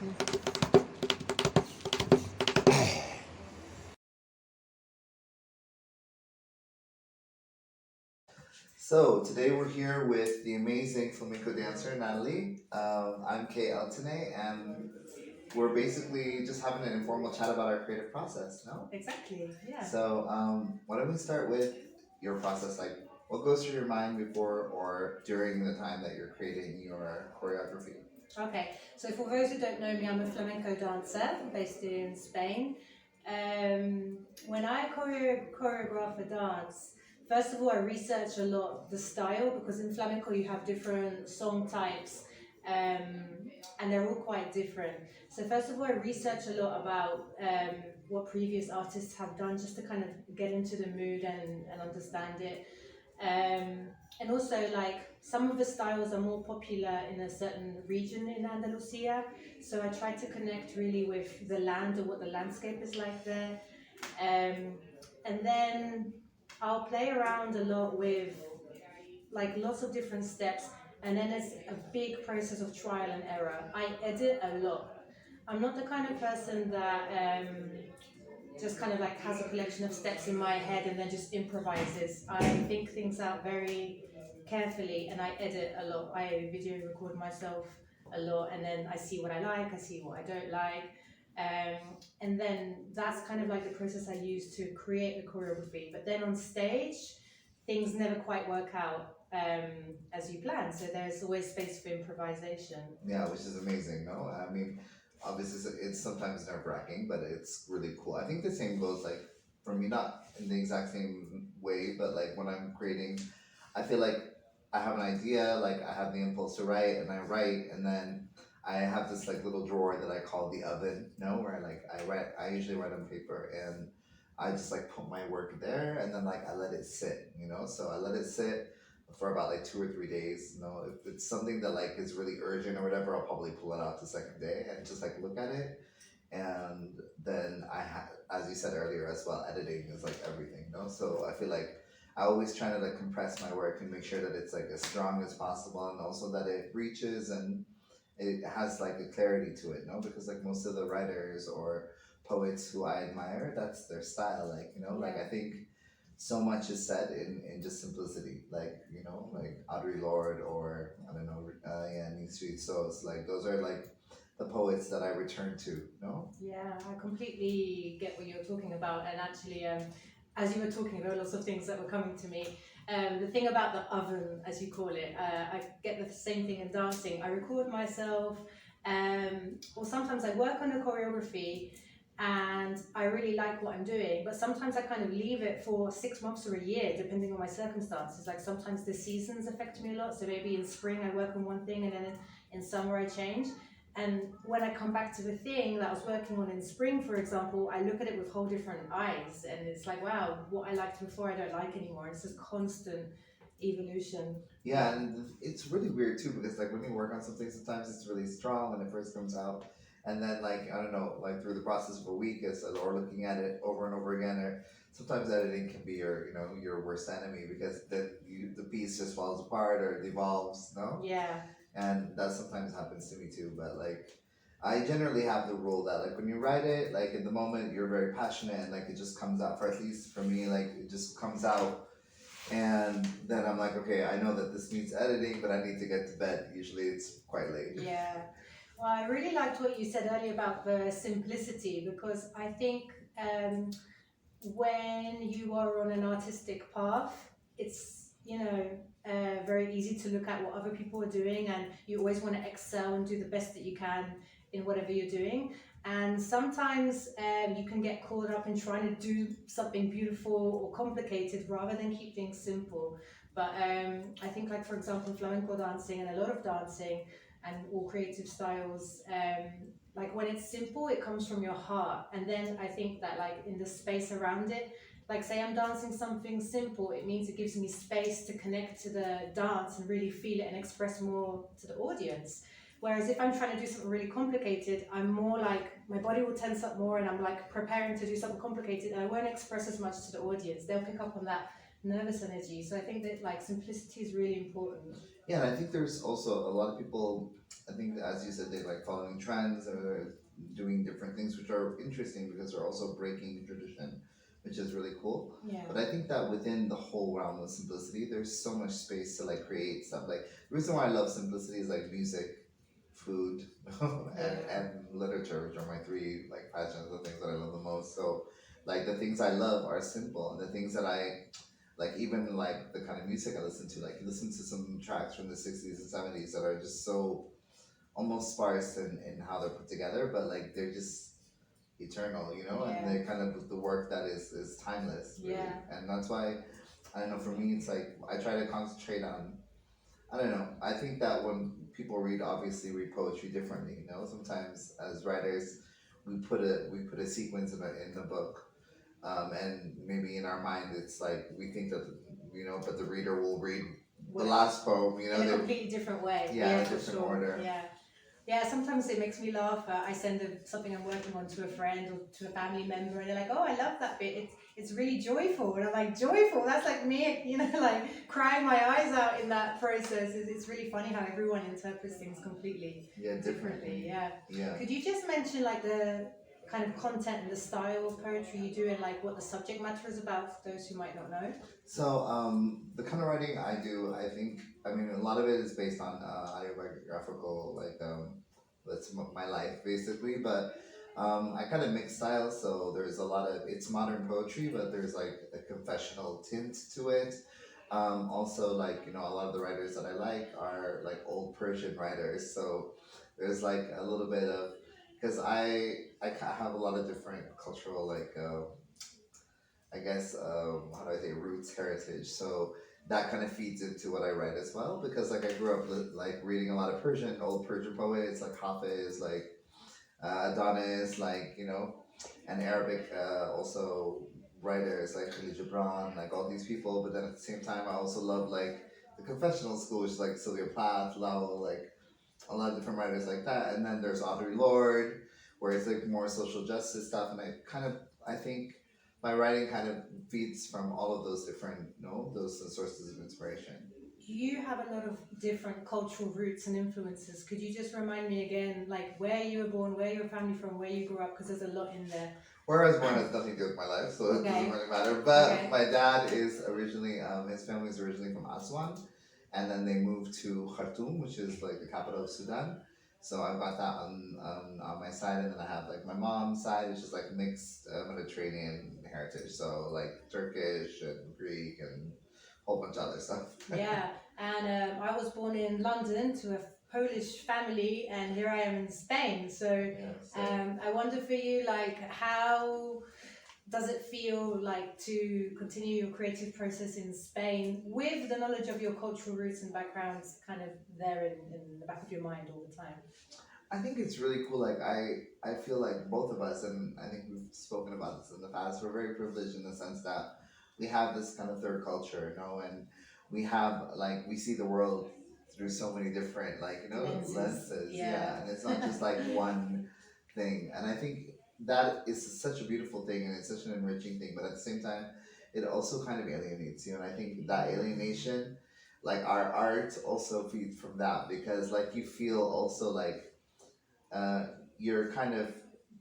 So today we're here with the amazing flamenco dancer Natalie. I'm Qahli Eltinaé, and we're basically just having an informal chat about our creative process. No? Exactly, yeah. So why don't we start with your process? Like, what goes through your mind before or during the time that you're creating your choreography? Okay, so for those who don't know me, I'm a flamenco dancer based in Spain. When I choreograph a dance, first of all, I research a lot the style because in flamenco you have different song types and they're all quite different. So first of all, I research a lot about what previous artists have done just to kind of get into the mood and understand it. And also, like, some of the styles are more popular in a certain region in Andalusia, so I try to connect really with the land or what the landscape is like there. And then I'll play around a lot with like lots of different steps, and then it's a big process of trial and error. I edit a lot. I'm not the kind of person that just kind of like has a collection of steps in my head and then just improvises. I think things out very carefully and I edit a lot. I video record myself a lot and then I see what I like, I see what I don't like. And then that's kind of like the process I use to create the choreography. But then on stage, things never quite work out as you plan. So there's always space for improvisation. Yeah, which is amazing. No, I mean, obviously it's sometimes nerve wracking, but it's really cool. I think the same goes like for me, not in the exact same way, but like when I'm creating, I feel like I have an idea, like I have the impulse to write, and I write, and then I have this like little drawer that I call the oven. No, where I write. I usually write on paper, and I just like put my work there, and then like I let it sit. So I let it sit for about like 2 or 3 days. If it's something that like is really urgent or whatever, I'll probably pull it out the second day and just like look at it. And then as you said earlier as well, editing is like everything. So I feel like I always try to like compress my work and make sure that it's like as strong as possible, and also that it reaches and it has like a clarity to it. Because like most of the writers or poets who I admire, that's their style. Like I think so much is said in just simplicity, like Audre Lorde or I don't know, yeah, Sweet. So it's like those are like the poets that I return to. No. Yeah, I completely get what you're talking about. And actually, as you were talking, there were lots of things that were coming to me. The thing about the oven, as you call it, I get the same thing in dancing. I record myself, or sometimes I work on a choreography and I really like what I'm doing, but sometimes I kind of leave it for 6 months or a year, depending on my circumstances. Like sometimes the seasons affect me a lot. So maybe in spring I work on one thing and then in summer I change. And when I come back to the thing that I was working on in spring, for example, I look at it with whole different eyes. And it's like, wow, what I liked before I don't like anymore. It's this constant evolution. Yeah, and it's really weird too because like when you work on something, sometimes it's really strong when it first comes out, and then like I don't know, like through the process of a week, or looking at it over and over again, or sometimes editing can be your worst enemy because the piece just falls apart or devolves. No. Yeah. And that sometimes happens to me too. But like, I generally have the rule that like when you write it, like in the moment you're very passionate and like it just comes out. For at least for me, like it just comes out, and then I'm like, okay, I know that this needs editing, but I need to get to bed. Usually it's quite late. Yeah. Well, I really liked what you said earlier about the simplicity because I think when you are on an artistic path, it's very easy to look at what other people are doing, and you always want to excel and do the best that you can in whatever you're doing. And sometimes you can get caught up in trying to do something beautiful or complicated rather than keep things simple. But I think, like for example, flamenco dancing and a lot of dancing and all creative styles, like when it's simple, it comes from your heart. And then I think that like in the space around it, like say I'm dancing something simple, it means it gives me space to connect to the dance and really feel it and express more to the audience. Whereas if I'm trying to do something really complicated, I'm more like, my body will tense up more and I'm like preparing to do something complicated and I won't express as much to the audience. They'll pick up on that nervous energy. So I think that like simplicity is really important. Yeah, and I think there's also a lot of people, I think as you said, they like following trends or doing different things which are interesting because they're also breaking tradition, which is really cool. Yeah. But I think that within the whole realm of simplicity, there's so much space to like create stuff. Like the reason why I love simplicity is like music, food, and literature, which are my three like passions, the things that I love the most. So like the things I love are simple, and the things that I like, even like the kind of music I listen to, like you listen to some tracks from the 60s and 70s that are just so almost sparse in how they're put together, but like they're just eternal, you know, and Yeah. they're kind of the work that is timeless, really. Yeah. And that's why I don't know, for me it's like I try to concentrate on, I don't know, I think that when people read, obviously read poetry differently, you know. Sometimes as writers we put a sequence in the book, and maybe in our mind it's like we think that, you know, but the reader will read the last poem, you know, in a completely different way. yeah, in a for different sure. order. Yeah. Yeah, sometimes it makes me laugh. I send something I'm working on to a friend or to a family member, and they're like, "Oh, I love that bit. It's really joyful." And I'm like, "Joyful? That's like me, you know, like crying my eyes out in that process." It's really funny how everyone interprets things completely differently. Yeah. Yeah. Could you just mention like the kind of content and the style of poetry you do, and like what the subject matter is about for those who might not know? So the kind of writing I do, I think, I mean, a lot of it is based on autobiographical, like that's my life basically. But I kind of mix styles, so there's a lot of it's modern poetry, but there's like a confessional tint to it. Also, like, you know, a lot of the writers that I like are like old Persian writers, so there's like a little bit of, because have a lot of different cultural like. I guess, how do I say, roots, heritage. So that kind of feeds into what I write as well, because like I grew up like reading a lot of Persian, old Persian poets like Hafiz, like Adonis, like, you know, and Arabic also writers like Khalil Gibran, like all these people. But then at the same time, I also love like the confessional school, which is like Sylvia Plath, Lowell, like a lot of different writers like that. And then there's Audre Lorde, where it's like more social justice stuff. And I think my writing kind of feeds from all of those different, you know, those sources of inspiration. You have a lot of different cultural roots and influences. Could you just remind me again, like where you were born, where your family from, where you grew up? Because there's a lot in there. Where I was born has nothing to do with my life, so it doesn't really matter. But my dad is originally, his family is originally from Aswan, and then they moved to Khartoum, which is like the capital of Sudan. So I've got that on my side, and then I have like my mom's side, which is like mixed Mediterranean heritage, so like Turkish and Greek and a whole bunch of other stuff. Yeah, and I was born in London to a Polish family, and here I am in Spain. So I wonder for you, like, how does it feel like to continue your creative process in Spain with the knowledge of your cultural roots and backgrounds kind of there in the back of your mind all the time? I think it's really cool. Like I feel like both of us, and I think we've spoken about this in the past, we're very privileged in the sense that we have this kind of third culture, you know, and we have like we see the world through so many different like, you know, lenses. Yeah. And it's not just like one thing. And I think that is such a beautiful thing and it's such an enriching thing, but at the same time it also kind of alienates you. And I think that alienation, like our art also feeds from that, because like you feel also like you're kind of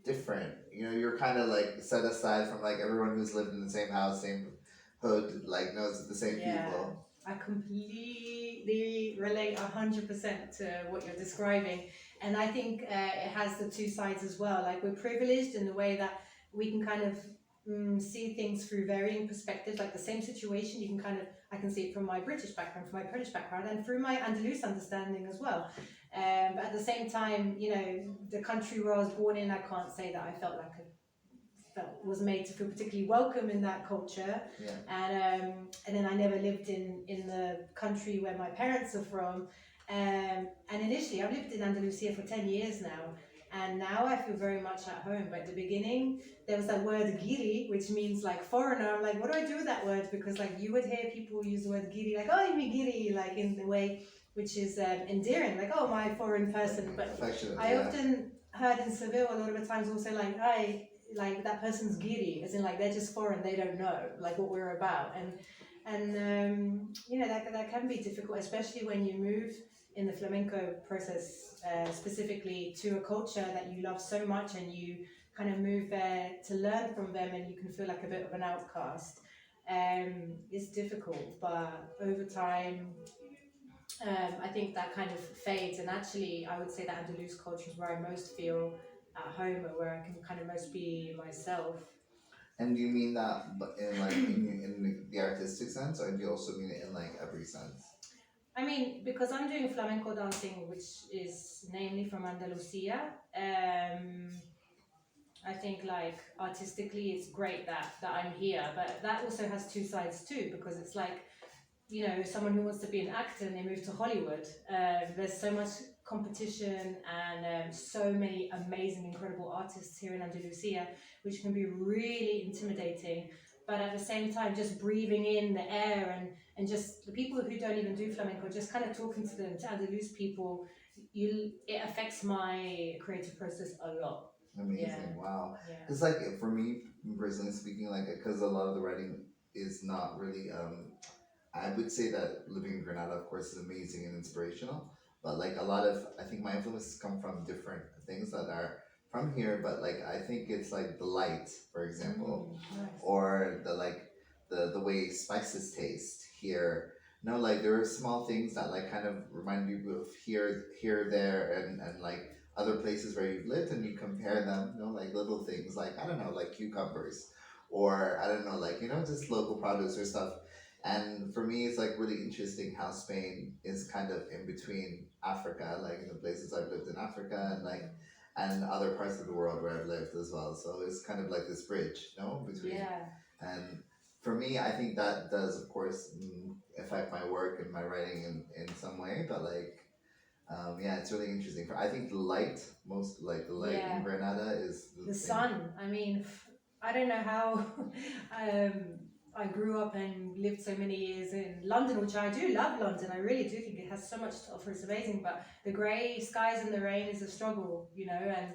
different. You know, you're kind of like set aside from like everyone who's lived in the same house, same hood, like knows the same people. I completely relate 100% to what you're describing, and I think it has the two sides as well. Like we're privileged in the way that we can kind of see things through varying perspectives. Like the same situation, you can kind of I can see it from my British background, from my Polish background, and through my Andalus understanding as well. But at the same time, you know, the country where I was born in, I can't say that I felt like was made to feel particularly welcome in that culture. And then I never lived in the country where my parents are from. And initially, I've lived in Andalusia for 10 years now. And now I feel very much at home. But at the beginning, there was that word giri, which means like foreigner. I'm like, what do I do with that word? Because like you would hear people use the word giri, like, oh, you mean giri, like in the way which is endearing, like, oh, my foreign person. But I often heard in Seville a lot of the times also like, hi, like that person's giri, as in like they're just foreign, they don't know like what we're about. And And that can be difficult, especially when you move in the flamenco process, specifically to a culture that you love so much, and you kind of move there to learn from them, and you can feel like a bit of an outcast. It's difficult, but over time, I think that kind of fades. And actually, I would say that Andalus culture is where I most feel at home, or where I can kind of most be myself. And do you mean that but in like in the artistic sense, or do you also mean it in like every sense? I mean, because I'm doing flamenco dancing, which is namely from Andalusia. I think like artistically, it's great that I'm here, but that also has two sides too, because it's like, someone who wants to be an actor and they move to Hollywood. There's so much competition, and so many amazing, incredible artists here in Andalusia, which can be really intimidating. But at the same time, just breathing in the air, and just the people who don't even do flamenco, just kind of talking to them, to Andalus people, it affects my creative process a lot. Amazing, Yeah. wow. Yeah. Because like for me personally speaking, like because a lot of the writing is not really I would say that living in Granada, of course, is amazing and inspirational. But like a lot of, I think my influences come from different things that are from here. But like I think it's like the light, for example, Nice. or the like the way spices taste here. No, like there are small things that like kind of remind you of here, there, and like other places where you've lived, and you compare them. You know, like little things, like I don't know, like cucumbers, or I don't know, like just local produce or stuff. And for me, it's like really interesting how Spain is kind of in between Africa, like in the places I've lived in Africa, and like and other parts of the world where I've lived as well. So it's kind of like this bridge, between. Yeah. And for me, I think that does, of course, affect my work and my writing in some way. But like, yeah, it's really interesting. I think the light, most like the light in Yeah. Granada is The thing. sun. I mean, I don't know how I grew up and lived so many years in London, which I do love London. I really do think it has so much to offer. It's amazing, but the grey skies and the rain is a struggle, and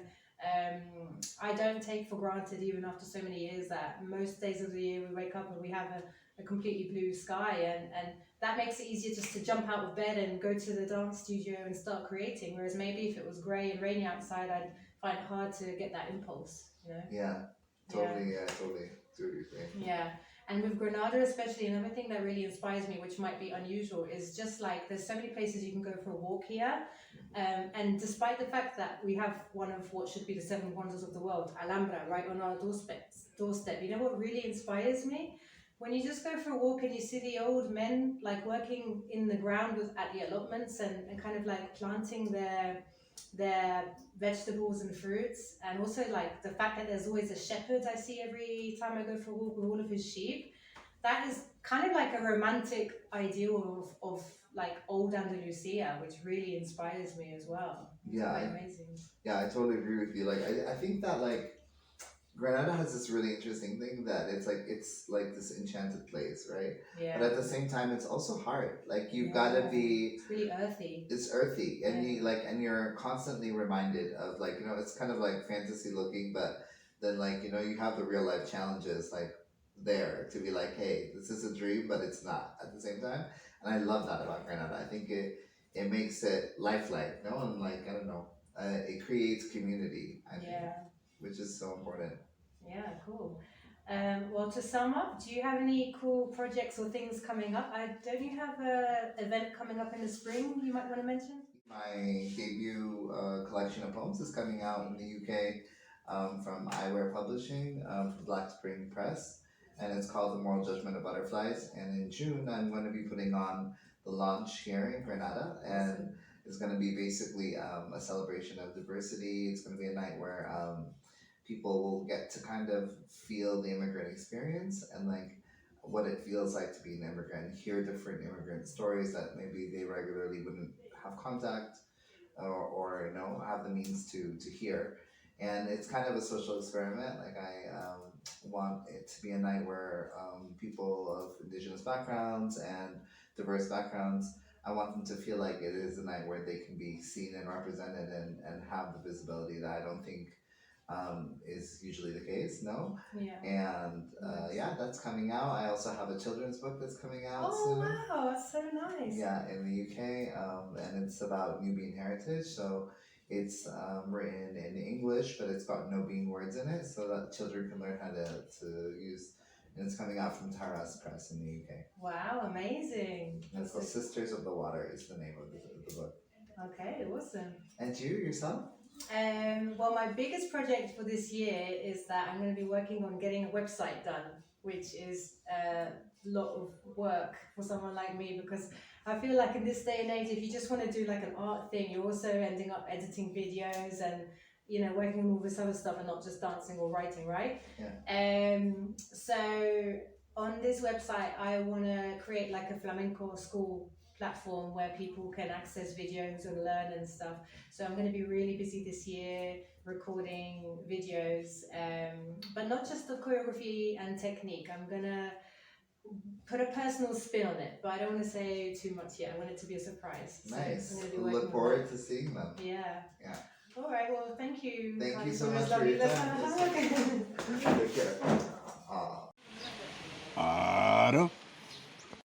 I don't take for granted, even after so many years, that most days of the year we wake up and we have a completely blue sky, and that makes it easier just to jump out of bed and go to the dance studio and start creating. Whereas maybe if it was grey and rainy outside, I'd find it hard to get that impulse. Yeah, totally. Yeah, totally. See what you're saying. Yeah. And with Granada, especially, another thing that really inspires me, which might be unusual, is just like there's so many places you can go for a walk here. And despite the fact that we have one of what should be the seven wonders of the world, Alhambra, right on our doorstep, you know what really inspires me? When you just go for a walk and you see the old men like working in the ground at the allotments, and kind of like planting their vegetables and fruits, and also like the fact that there's always a shepherd I see every time I go for a walk with all of his sheep. That is kind of like a romantic ideal of like old Andalusia, which really inspires me as well. It's Yeah, quite amazing. Yeah, I totally agree with you. Like, I think that like Granada has this really interesting thing that it's like this enchanted place, right? Yeah. But at the same time, it's also hard. Like you've gotta be. It's really earthy. It's earthy, and Yeah. you're constantly reminded of like it's kind of like fantasy looking, but then like you have the real life challenges like there to be like, hey, this is a dream, but it's not at the same time. And I love that about Granada. I think it makes it lifelike, and like I don't know, it creates community. I think, which is so important. Yeah, cool. Well, to sum up, do you have any cool projects or things coming up? Don't you have a event coming up in the spring you might want to mention? My debut collection of poems is coming out in the UK from Eyewear Publishing, from Black Spring Press, and it's called The Moral Judgment of Butterflies. And in June, I'm going to be putting on the launch here in Granada, and it's going to be basically a celebration of diversity. It's going to be a night where people will get to kind of feel the immigrant experience and like what it feels like to be an immigrant, hear different immigrant stories that maybe they regularly wouldn't have contact or have the means to hear. And it's kind of a social experiment. Like I want it to be a night where people of indigenous backgrounds and diverse backgrounds, I want them to feel like it is a night where they can be seen and represented and have the visibility that I don't think is usually the case, no? Yeah. And yeah, that's coming out. I also have a children's book that's coming out Oh soon. wow, that's so nice. Yeah, in the UK, and it's about Nubian heritage. So it's written in English, but it's got Nubian words in it, so that children can learn how to use. And it's coming out from Taras Press in the UK. Wow, amazing. And it's called Sisters of the Water is the name of the book. Okay, awesome. And you yourself? Well, my biggest project for this year is that I'm going to be working on getting a website done, which is a lot of work for someone like me, because I feel like in this day and age, if you just want to do like an art thing, you're also ending up editing videos and, you know, working on all this other stuff and not just dancing or writing, right? Yeah. So on this website, I want to create like a flamenco school platform where people can access videos and learn and stuff. So I'm going to be really busy this year recording videos, but not just the choreography and technique. I'm going to put a personal spin on it, but I don't want to say too much yet. I want it to be a surprise. Nice. So I'm We'll look forward to seeing them. Yeah. Yeah. All right. Well, thank you. Thank you Qahli, so it was much for lovely. your Let's time. have a hug.